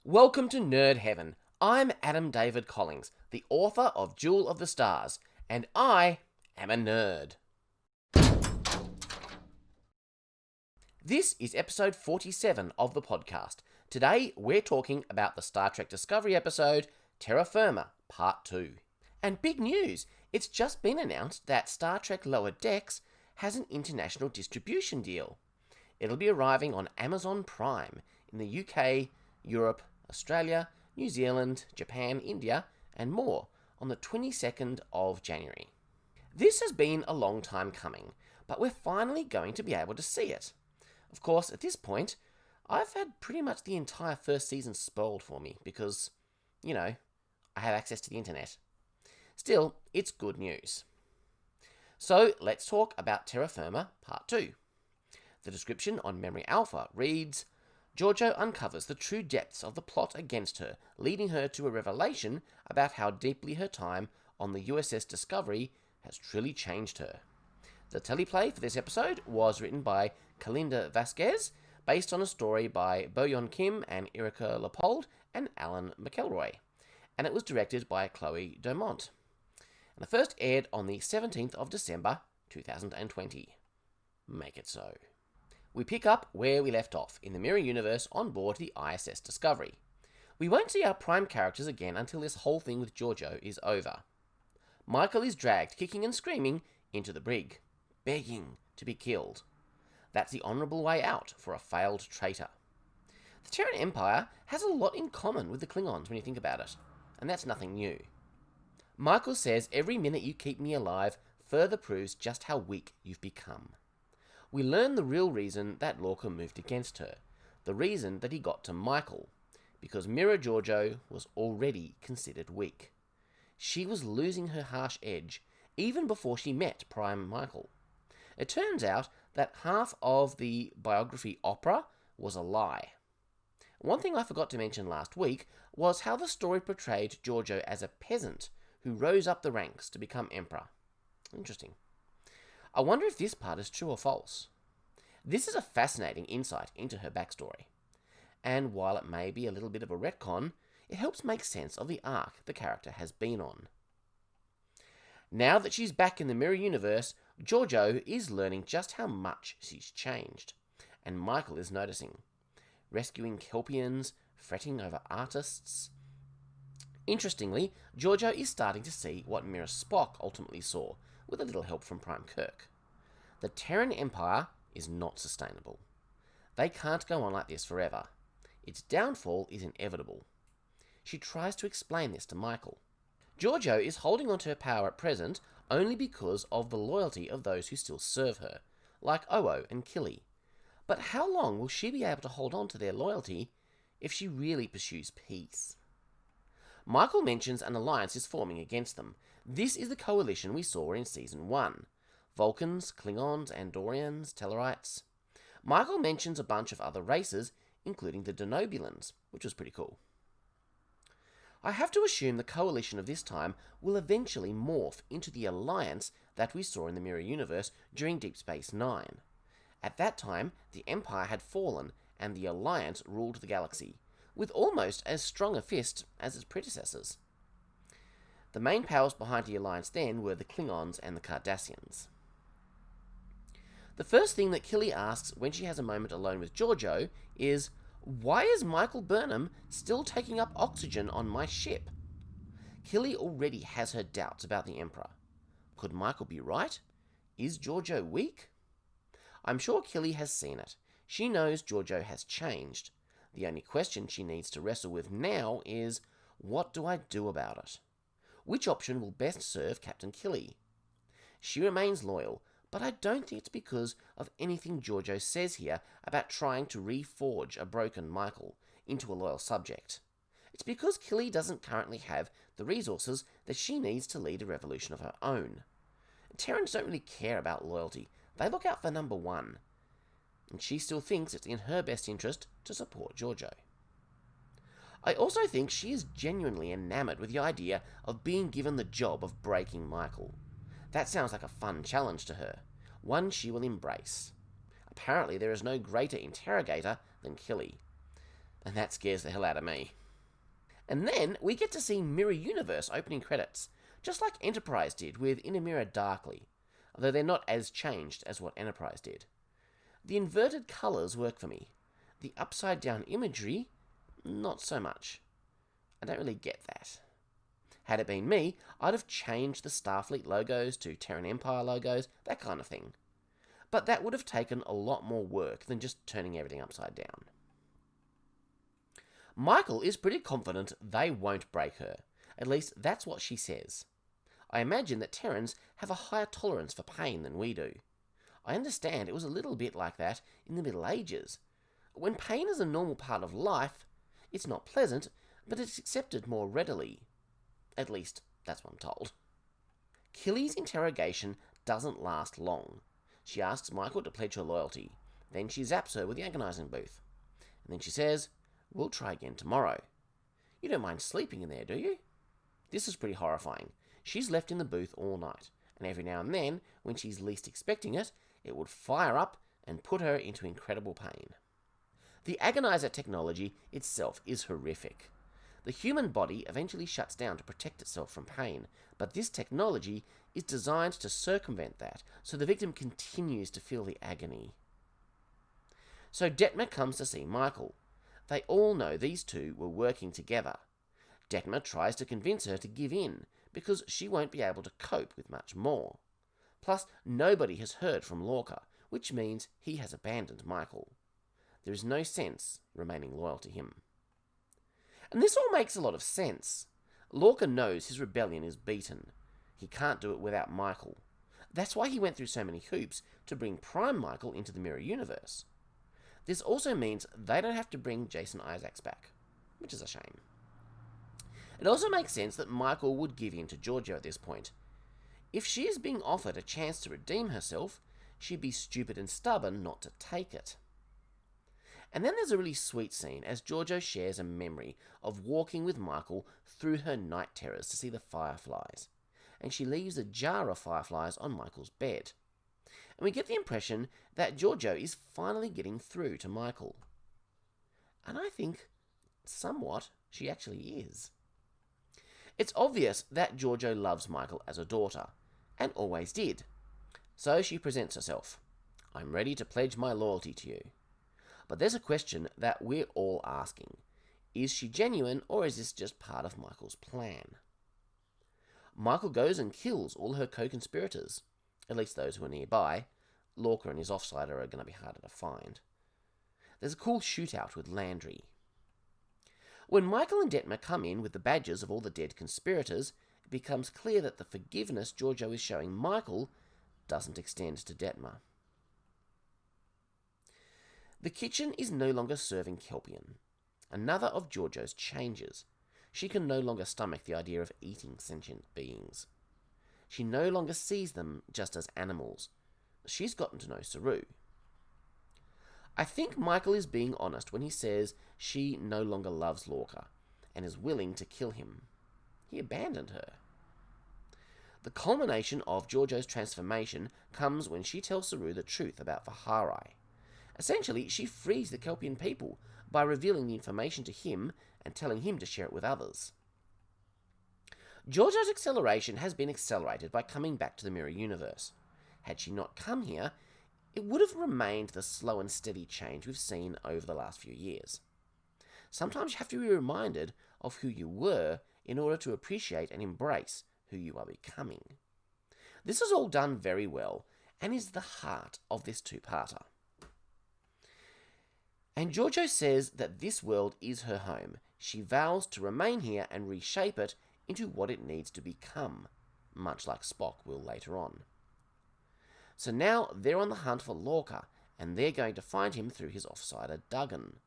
Welcome to Nerd Heaven. I'm Adam David Collings, the author of Jewel of the Stars, and I am a nerd. This is episode 47 of the podcast. Today we're talking about the Star Trek Discovery episode, Terra Firma, Part 2. And big news, it's just been announced that Star Trek Lower Decks has an international distribution deal. It'll be arriving on Amazon Prime in the UK, Europe, Australia, New Zealand, Japan, India, and more on the 22nd of January. This has been a long time coming, but we're finally going to be able to see it. Of course, at this point, I've had pretty much the entire first season spoiled for me because, I have access to the internet. Still, it's good news. So, let's talk about Terra Firma Part 2. The description on Memory Alpha reads, Georgiou uncovers the true depths of the plot against her, leading her to a revelation about how deeply her time on the USS Discovery has truly changed her. The teleplay for this episode was written by Kalinda Vasquez, based on a story by Boyon Kim and Erica Leopold and Alan McElroy, and it was directed by Chloe Domont. And the first aired on the 17th of December 2020. Make it so. We pick up where we left off, in the Mirror Universe on board the ISS Discovery. We won't see our Prime characters again until this whole thing with Georgiou is over. Michael is dragged, kicking and screaming, into the brig, begging to be killed. That's the honourable way out for a failed traitor. The Terran Empire has a lot in common with the Klingons when you think about it, and that's nothing new. Michael says every minute you keep me alive further proves just how weak you've become. We learn the real reason that Lorca moved against her, the reason that he got to Michael, because Mirror Georgiou was already considered weak. She was losing her harsh edge even before she met Prime Michael. It turns out that half of the biography opera was a lie. One thing I forgot to mention last week was how the story portrayed Georgiou as a peasant who rose up the ranks to become emperor. Interesting. I wonder if this part is true or false. This is a fascinating insight into her backstory. And while it may be a little bit of a retcon, it helps make sense of the arc the character has been on. Now that she's back in the Mirror Universe, Georgiou is learning just how much she's changed. And Michael is noticing. Rescuing Kelpians, fretting over artists. Interestingly, Georgiou is starting to see what Mirror Spock ultimately saw, with a little help from Prime Kirk. The Terran Empire is not sustainable. They can't go on like this forever. Its downfall is inevitable. She tries to explain this to Michael. Georgiou is holding on to her power at present only because of the loyalty of those who still serve her, like Oo and Killy. But how long will she be able to hold on to their loyalty if she really pursues peace? Michael mentions an alliance is forming against them. This is the coalition we saw in Season 1. Vulcans, Klingons, Andorians, Tellarites. Michael mentions a bunch of other races, including the Denobulans, which was pretty cool. I have to assume the coalition of this time will eventually morph into the alliance that we saw in the Mirror Universe during Deep Space Nine. At that time, the Empire had fallen, and the alliance ruled the galaxy, with almost as strong a fist as its predecessors. The main powers behind the alliance then were the Klingons and the Cardassians. The first thing that Killy asks when she has a moment alone with Georgiou is, why is Michael Burnham still taking up oxygen on my ship? Killy already has her doubts about the Emperor. Could Michael be right? Is Georgiou weak? I'm sure Killy has seen it. She knows Georgiou has changed. The only question she needs to wrestle with now is, what do I do about it? Which option will best serve Captain Killy? She remains loyal, but I don't think it's because of anything Georgiou says here about trying to reforge a broken Michael into a loyal subject. It's because Killy doesn't currently have the resources that she needs to lead a revolution of her own. Terrans don't really care about loyalty. They look out for number one. And she still thinks it's in her best interest to support Georgiou. I also think she is genuinely enamoured with the idea of being given the job of breaking Michael. That sounds like a fun challenge to her, one she will embrace. Apparently there is no greater interrogator than Killy. and that scares the hell out of me. And then we get to see Mirror Universe opening credits, just like Enterprise did with In a Mirror Darkly, although they're not as changed as what Enterprise did. The inverted colours work for me. The upside down imagery, not so much. I don't really get that. Had it been me, I'd have changed the Starfleet logos to Terran Empire logos, that kind of thing. But that would have taken a lot more work than just turning everything upside down. Michael is pretty confident they won't break her. At least that's what she says. I imagine that Terrans have a higher tolerance for pain than we do. I understand it was a little bit like that in the Middle Ages. When pain is a normal part of life, it's not pleasant, but it's accepted more readily. At least, that's what I'm told. Killy's interrogation doesn't last long. She asks Michael to pledge her loyalty. Then she zaps her with the agonizing booth. And then she says, "We'll try again tomorrow." You don't mind sleeping in there, do you? This is pretty horrifying. She's left in the booth all night, and every now and then, when she's least expecting it, it would fire up and put her into incredible pain. The agonizer technology itself is horrific. The human body eventually shuts down to protect itself from pain, but this technology is designed to circumvent that, so the victim continues to feel the agony. So Detmer comes to see Michael. They all know these two were working together. Detmer tries to convince her to give in, because she won't be able to cope with much more. Plus, nobody has heard from Lorca, which means he has abandoned Michael. There is no sense remaining loyal to him. And this all makes a lot of sense. Lorca knows his rebellion is beaten. He can't do it without Michael. That's why he went through so many hoops to bring Prime Michael into the Mirror Universe. This also means they don't have to bring Jason Isaacs back, which is a shame. It also makes sense that Michael would give in to Georgiou at this point. If she is being offered a chance to redeem herself, she'd be stupid and stubborn not to take it. And then there's a really sweet scene as Georgiou shares a memory of walking with Michael through her night terrors to see the fireflies, and she leaves a jar of fireflies on Michael's bed. And we get the impression that Georgiou is finally getting through to Michael. And I think, somewhat, she actually is. It's obvious that Georgiou loves Michael as a daughter, and always did. So she presents herself. "I'm ready to pledge my loyalty to you." But there's a question that we're all asking. Is she genuine, or is this just part of Michael's plan? Michael goes and kills all her co-conspirators, at least those who are nearby. Lorca and his offsider are going to be harder to find. There's a cool shootout with Landry. When Michael and Detmer come in with the badges of all the dead conspirators, it becomes clear that the forgiveness Georgiou is showing Michael doesn't extend to Detmer. The kitchen is no longer serving Kelpian. Another of Georgiou's changes. She can no longer stomach the idea of eating sentient beings. She no longer sees them just as animals. She's gotten to know Saru. I think Michael is being honest when he says she no longer loves Lorca and is willing to kill him. He abandoned her. The culmination of Georgiou's transformation comes when she tells Saru the truth about Vaharai. Essentially, she frees the Kelpian people by revealing the information to him and telling him to share it with others. Georgiou's acceleration has been accelerated by coming back to the Mirror Universe. Had she not come here, it would have remained the slow and steady change we've seen over the last few years. Sometimes you have to be reminded of who you were in order to appreciate and embrace who you are becoming. This is all done very well and is the heart of this two-parter. And Georgiou says that this world is her home. She vows to remain here and reshape it into what it needs to become, much like Spock will later on. So now they're on the hunt for Lorca, and they're going to find him through his offsider Duggan.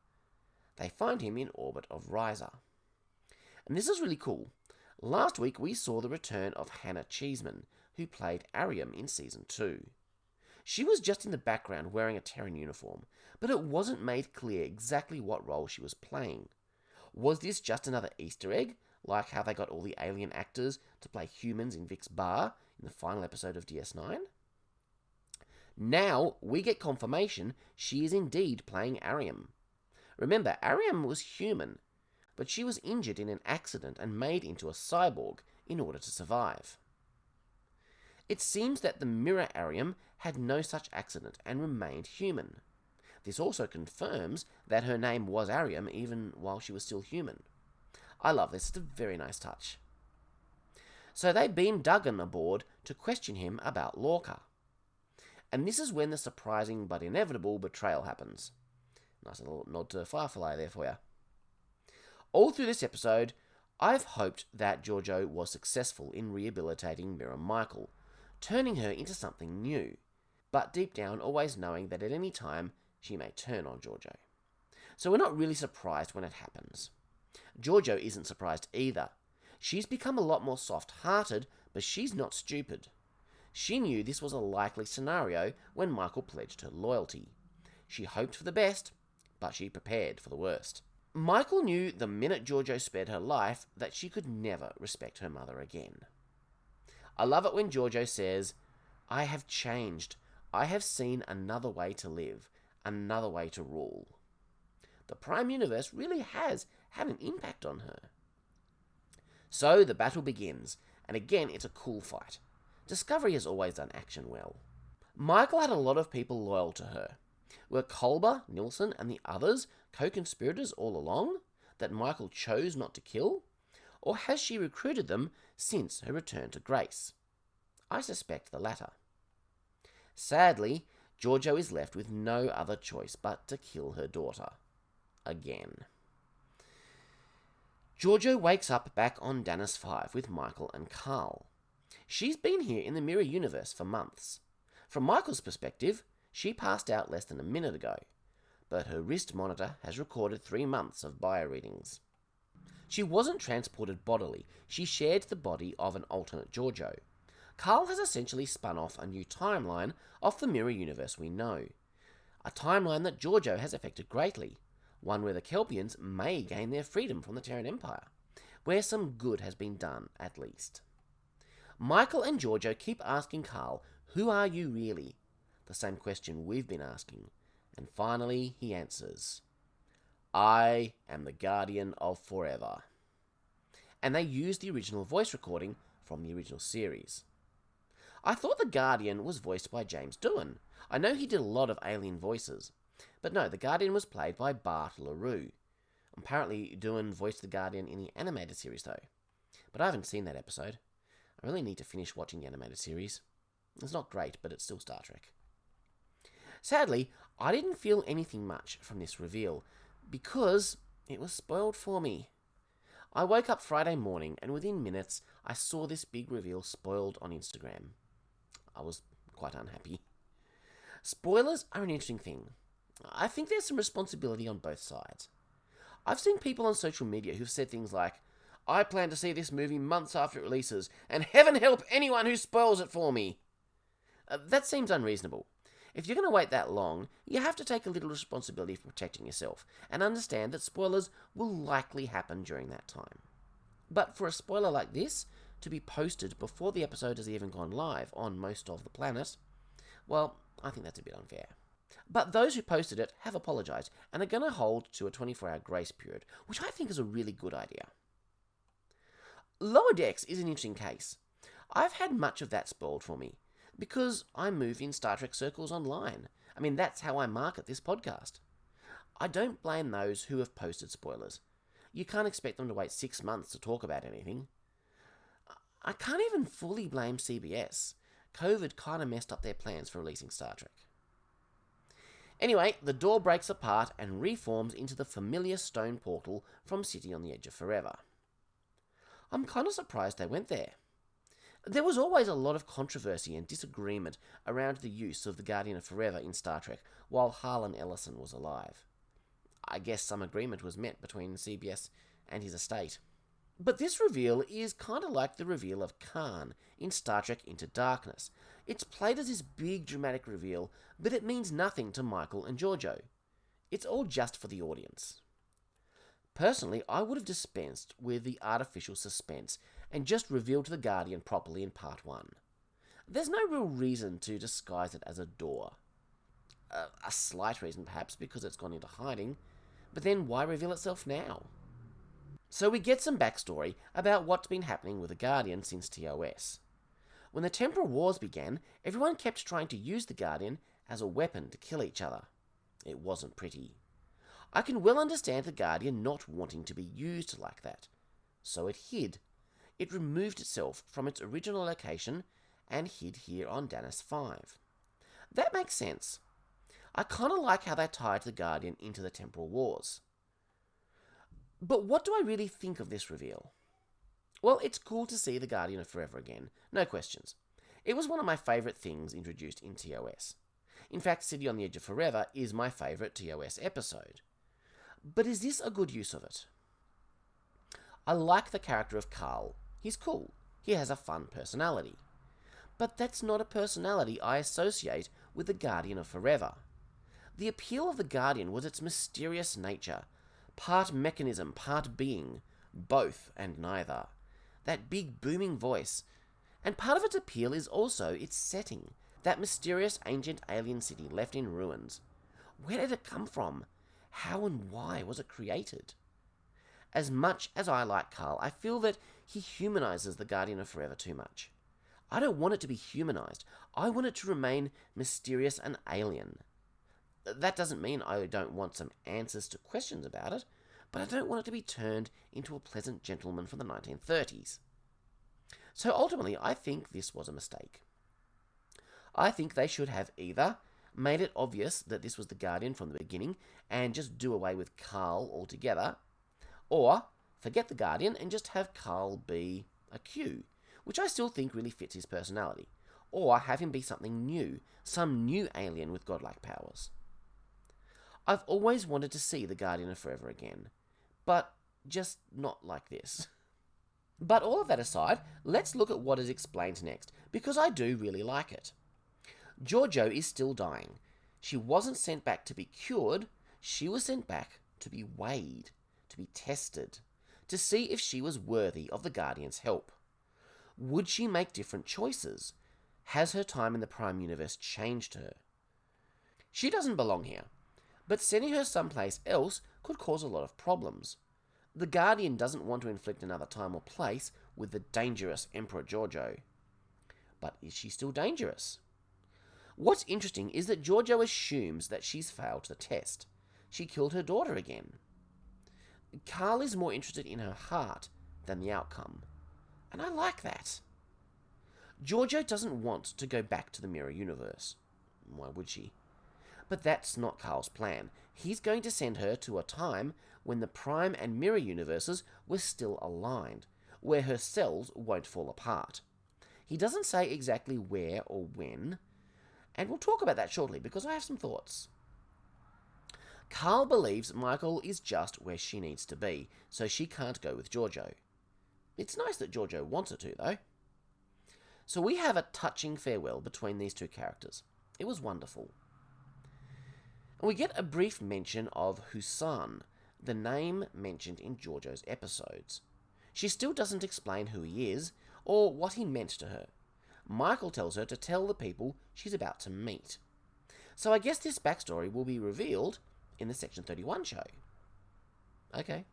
They find him in orbit of Risa. And this is really cool. Last week we saw the return of Hannah Cheeseman, who played Ariam in Season 2. She was just in the background wearing a Terran uniform, but it wasn't made clear exactly what role she was playing. Was this just another Easter egg, like how they got all the alien actors to play humans in Vic's bar in the final episode of DS9? Now we get confirmation she is indeed playing Ariam. Remember, Ariam was human, but she was injured in an accident and made into a cyborg in order to survive. It seems that the mirror Ariam had no such accident and remained human. This also confirms that her name was Ariam even while she was still human. I love this, it's a very nice touch. So they beam Duggan aboard to question him about Lorca. And this is when the surprising but inevitable betrayal happens. Nice little nod to Firefly there for you. All through this episode, I've hoped that Georgiou was successful in rehabilitating Mirror Michael, turning her into something new, but deep down always knowing that at any time she may turn on Georgiou. So we're not really surprised when it happens. Georgiou isn't surprised either. She's become a lot more soft-hearted, but she's not stupid. She knew this was a likely scenario when Michael pledged her loyalty. She hoped for the best, but she prepared for the worst. Michael knew the minute Georgiou spared her life that she could never respect her mother again. I love it when Georgiou says, "I have changed. I have seen another way to live, another way to rule." The Prime Universe really has had an impact on her. So the battle begins, and again it's a cool fight. Discovery has always done action well. Michael had a lot of people loyal to her. Were Kolber, Nilsson, and the others co-conspirators all along that Michael chose not to kill? Or has she recruited them since her return to grace? I suspect the latter. Sadly, Georgiou is left with no other choice but to kill her daughter. Again. Georgiou wakes up back on Danis 5 with Michael and Carl. She's been here in the Mirror Universe for months. From Michael's perspective, she passed out less than a minute ago, but her wrist monitor has recorded 3 months of bioreadings. She wasn't transported bodily, she shared the body of an alternate Georgiou. Carl has essentially spun off a new timeline of the Mirror Universe we know. A timeline that Georgiou has affected greatly, one where the Kelpians may gain their freedom from the Terran Empire, where some good has been done at least. Michael and Georgiou keep asking Carl, "Who are you really?" The same question we've been asking, and finally he answers, "I am the Guardian of Forever." And they use the original voice recording from the original series. I thought the Guardian was voiced by James Doohan. I know he did a lot of alien voices, but no, the Guardian was played by Bart LaRue. Apparently Doohan voiced the Guardian in the animated series though, but I haven't seen that episode. I really need to finish watching the animated series. It's not great, but it's still Star Trek. Sadly, I didn't feel anything much from this reveal, because it was spoiled for me. I woke up Friday morning, and within minutes, I saw this big reveal spoiled on Instagram. I was quite unhappy. Spoilers are an interesting thing. I think there's some responsibility on both sides. I've seen people on social media who've said things like, "I plan to see this movie months after it releases, and heaven help anyone who spoils it for me." That seems unreasonable. If you're going to wait that long, you have to take a little responsibility for protecting yourself, and understand that spoilers will likely happen during that time. But for a spoiler like this to be posted before the episode has even gone live on most of the planet, well, I think that's a bit unfair. But those who posted it have apologised, and are going to hold to a 24-hour grace period, which I think is a really good idea. Lower Decks is an interesting case. I've had much of that spoiled for me, because I move in Star Trek circles online. I mean, that's how I market this podcast. I don't blame those who have posted spoilers. You can't expect them to wait 6 months to talk about anything. I can't even fully blame CBS. COVID kind of messed up their plans for releasing Star Trek. Anyway, the door breaks apart and reforms into the familiar stone portal from City on the Edge of Forever. I'm kind of surprised they went there. There was always a lot of controversy and disagreement around the use of the Guardian of Forever in Star Trek while Harlan Ellison was alive. I guess some agreement was met between CBS and his estate. But this reveal is kind of like the reveal of Khan in Star Trek Into Darkness. It's played as this big dramatic reveal, but it means nothing to Michael and Georgiou. It's all just for the audience. Personally, I would have dispensed with the artificial suspense and just revealed the Guardian properly in Part 1. There's no real reason to disguise it as a door. A slight reason perhaps because it's gone into hiding, But then why reveal itself now? So we get some backstory about what's been happening with the Guardian since TOS. When the Temporal Wars began, everyone kept trying to use the Guardian as a weapon to kill each other. It wasn't pretty. I can well understand the Guardian not wanting to be used like that. So it hid. It removed itself from its original location and hid here on Danis 5. That makes sense. I kind of like how they tied the Guardian into the Temporal Wars. But what do I really think of this reveal? Well, it's cool to see the Guardian of Forever again, no questions. It was one of my favourite things introduced in TOS. In fact, City on the Edge of Forever is my favourite TOS episode. But is this a good use of it? I like the character of Carl. He's cool. He has a fun personality. But that's not a personality I associate with the Guardian of Forever. The appeal of the Guardian was its mysterious nature. Part mechanism, part being. Both and neither. That big booming voice. And part of its appeal is also its setting. That mysterious ancient alien city left in ruins. Where did it come from? How and why was it created? As much as I like Carl, I feel that he humanizes the Guardian of Forever too much. I don't want it to be humanized. I want it to remain mysterious and alien. That doesn't mean I don't want some answers to questions about it, but I don't want it to be turned into a pleasant gentleman from the 1930s. So ultimately, I think this was a mistake. I think they should have either made it obvious that this was the Guardian from the beginning and just do away with Carl altogether, or forget the Guardian and just have Carl be a Q, which I still think really fits his personality, or have him be something new, some new alien with godlike powers. I've always wanted to see the Guardian of Forever again, but just not like this. But all of that aside, let's look at what is explained next, because I do really like it. Georgiou is still dying. She wasn't sent back to be cured, she was sent back to be weighed, to be tested, to see if she was worthy of the Guardian's help. Would she make different choices? Has her time in the Prime Universe changed her? She doesn't belong here, but sending her someplace else could cause a lot of problems. The Guardian doesn't want to inflict another time or place with the dangerous Emperor Georgiou. But is she still dangerous? What's interesting is that Georgiou assumes that she's failed the test. She killed her daughter again. Carl is more interested in her heart than the outcome. And I like that. Georgiou doesn't want to go back to the Mirror Universe. Why would she? But that's not Carl's plan. He's going to send her to a time when the Prime and Mirror Universes were still aligned, where her cells won't fall apart. He doesn't say exactly where or when, and we'll talk about that shortly because I have some thoughts. Carl believes Michael is just where she needs to be, so she can't go with Georgiou. It's nice that Georgiou wants her to, though. So we have a touching farewell between these two characters. It was wonderful. And we get a brief mention of Husan, the name mentioned in Georgiou's episodes. She still doesn't explain who he is, or what he meant to her. Michael tells her to tell the people she's about to meet. So I guess this backstory will be revealed in the Section 31 show. Okay.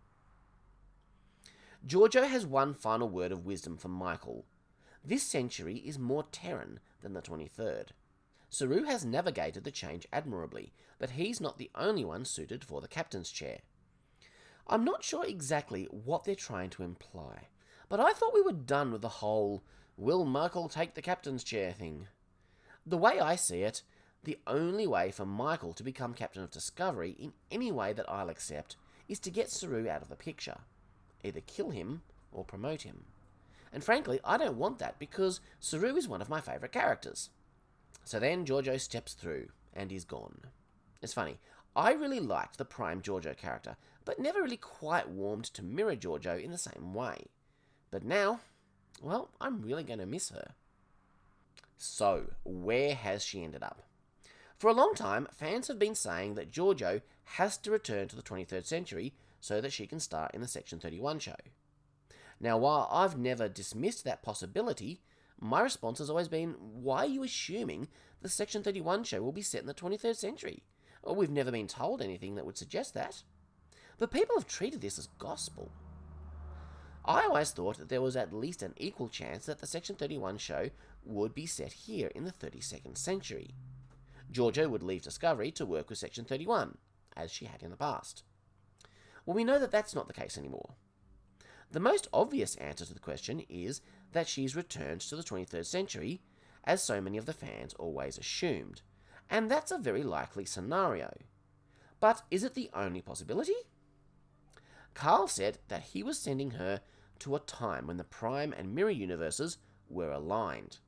Georgiou has one final word of wisdom for Michael. This century is more Terran than the 23rd. Saru has navigated the change admirably, but he's not the only one suited for the captain's chair. I'm not sure exactly what they're trying to imply, but I thought we were done with the whole "will Michael take the captain's chair" thing. The way I see it, the only way for Michael to become Captain of Discovery in any way that I'll accept is to get Saru out of the picture. Either kill him or promote him. And frankly, I don't want that because Saru is one of my favourite characters. So then Georgiou steps through and is gone. It's funny, I really liked the Prime Georgiou character, but never really quite warmed to Mirror Georgiou in the same way. But now, well, I'm really going to miss her. So, where has she ended up? For a long time, fans have been saying that Georgiou has to return to the 23rd century so that she can star in the Section 31 show. Now, while I've never dismissed that possibility, my response has always been, why are you assuming the Section 31 show will be set in the 23rd century? Well, we've never been told anything that would suggest that. but people have treated this as gospel. I always thought that there was at least an equal chance that the Section 31 show would be set here in the 32nd century. Georgiou would leave Discovery to work with Section 31, as she had in the past. Well, we know that that's not the case anymore. The most obvious answer to the question is that she's returned to the 23rd century, as so many of the fans always assumed, and that's a very likely scenario. But is it the only possibility? Carl said that he was sending her to a time when the Prime and Mirror universes were aligned.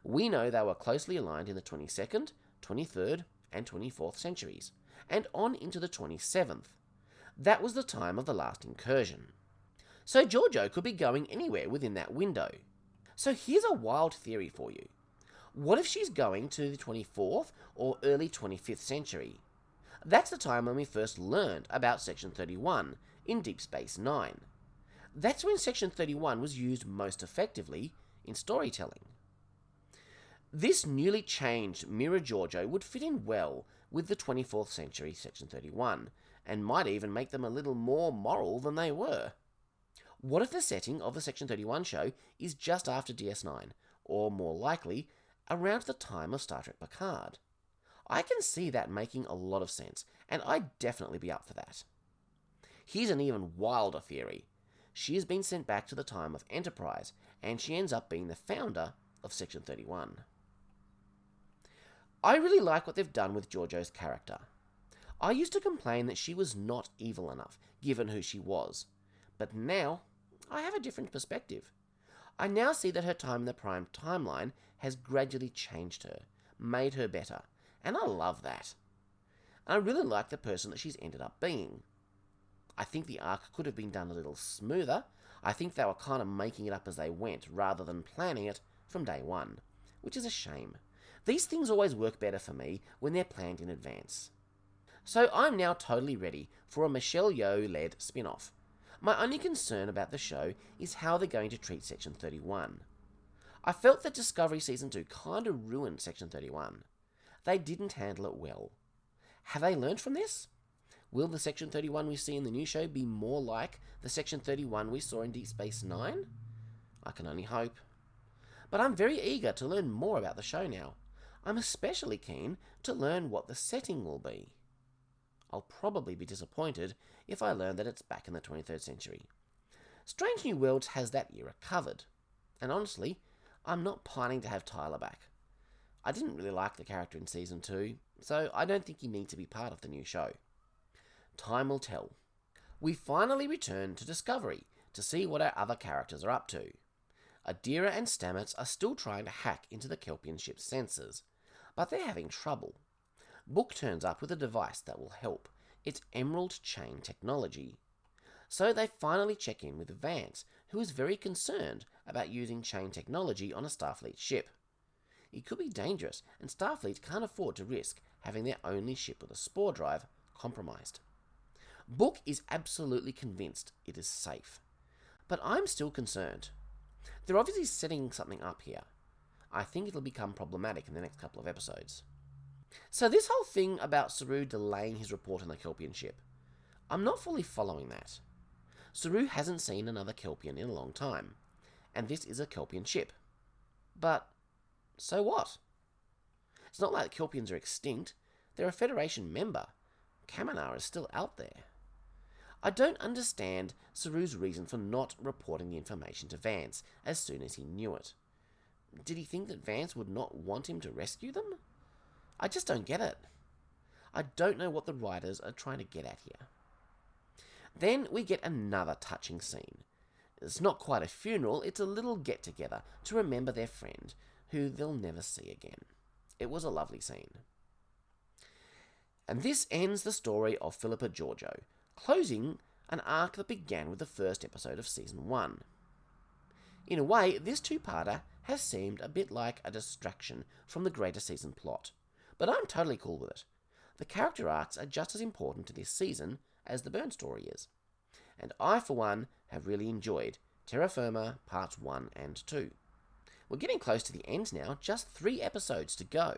We know they were closely aligned in the 22nd, 23rd, and 24th centuries, and on into the 27th. That was the time of the last incursion. So Georgiou could be going anywhere within that window. So here's a wild theory for you. What if she's going to the 24th or early 25th century? That's the time when we first learned about Section 31 in Deep Space Nine. That's when Section 31 was used most effectively in storytelling. This newly changed Mirror Georgiou would fit in well with the 24th century Section 31, and might even make them a little more moral than they were. What if the setting of the Section 31 show is just after DS9, or more likely, around the time of Star Trek Picard? I can see that making a lot of sense, and I'd definitely be up for that. Here's an even wilder theory. She has been sent back to the time of Enterprise, and she ends up being the founder of Section 31. I really like what they've done with Georgiou's character. I used to complain that she was not evil enough, given who she was. But now, I have a different perspective. I now see that her time in the Prime timeline has gradually changed her, made her better, and I love that. And I really like the person that she's ended up being. I think the arc could have been done a little smoother. I think they were kind of making it up as they went, rather than planning it from day one, which is a shame. These things always work better for me when they're planned in advance. So I'm now totally ready for a Michelle Yeoh-led spin-off. My only concern about the show is how they're going to treat Section 31. I felt that Discovery Season 2 kind of ruined Section 31. They didn't handle it well. Have they learned from this? Will the Section 31 we see in the new show be more like the Section 31 we saw in Deep Space Nine? I can only hope. But I'm very eager to learn more about the show now. I'm especially keen to learn what the setting will be. I'll probably be disappointed if I learn that it's back in the 23rd century. Strange New Worlds has that era covered. And honestly, I'm not pining to have Tyler back. I didn't really like the character in Season 2, so I don't think he needs to be part of the new show. Time will tell. We finally return to Discovery to see what our other characters are up to. Adira and Stamets are still trying to hack into the Kelpian ship's sensors, but they're having trouble. Book turns up with a device that will help. It's Emerald Chain technology. So they finally check in with Vance, who is very concerned about using chain technology on a Starfleet ship. It could be dangerous, and Starfleet can't afford to risk having their only ship with a spore drive compromised. Book is absolutely convinced it is safe, but I'm still concerned. They're obviously setting something up here. I think it'll become problematic in the next couple of episodes. So this whole thing about Saru delaying his report on the Kelpian ship, I'm not fully following that. Saru hasn't seen another Kelpian in a long time, and this is a Kelpian ship. But, so what? It's not like the Kelpians are extinct. They're a Federation member. Kaminar is still out there. I don't understand Saru's reason for not reporting the information to Vance as soon as he knew it. Did he think that Vance would not want him to rescue them? I just don't get it. I don't know what the writers are trying to get at here. Then we get another touching scene. It's not quite a funeral, it's a little get-together to remember their friend, who they'll never see again. It was a lovely scene. And this ends the story of Philippa Georgiou, closing an arc that began with the first episode of Season 1. In a way, this two-parter has seemed a bit like a distraction from the greater season plot, but I'm totally cool with it. The character arcs are just as important to this season as the Byrne story is. And I, for one, have really enjoyed Terra Firma Parts 1 and 2. We're getting close to the end now, just 3 episodes to go.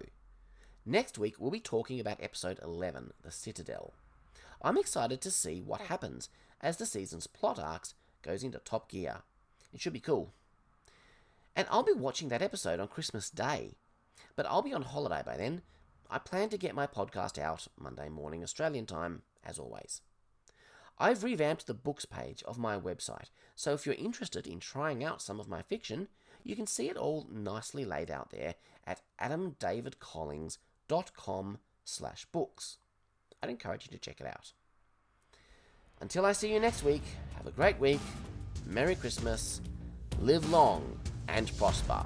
Next week, we'll be talking about Episode 11, The Citadel. I'm excited to see what happens as the season's plot arcs goes into top gear. It should be cool. And I'll be watching that episode on Christmas Day. But I'll be on holiday by then. I plan to get my podcast out Monday morning Australian time, as always. I've revamped the books page of my website, so if you're interested in trying out some of my fiction, you can see it all nicely laid out there at adamdavidcollins.com/books. I'd encourage you to check it out. Until I see you next week, have a great week, Merry Christmas, live long and prosper.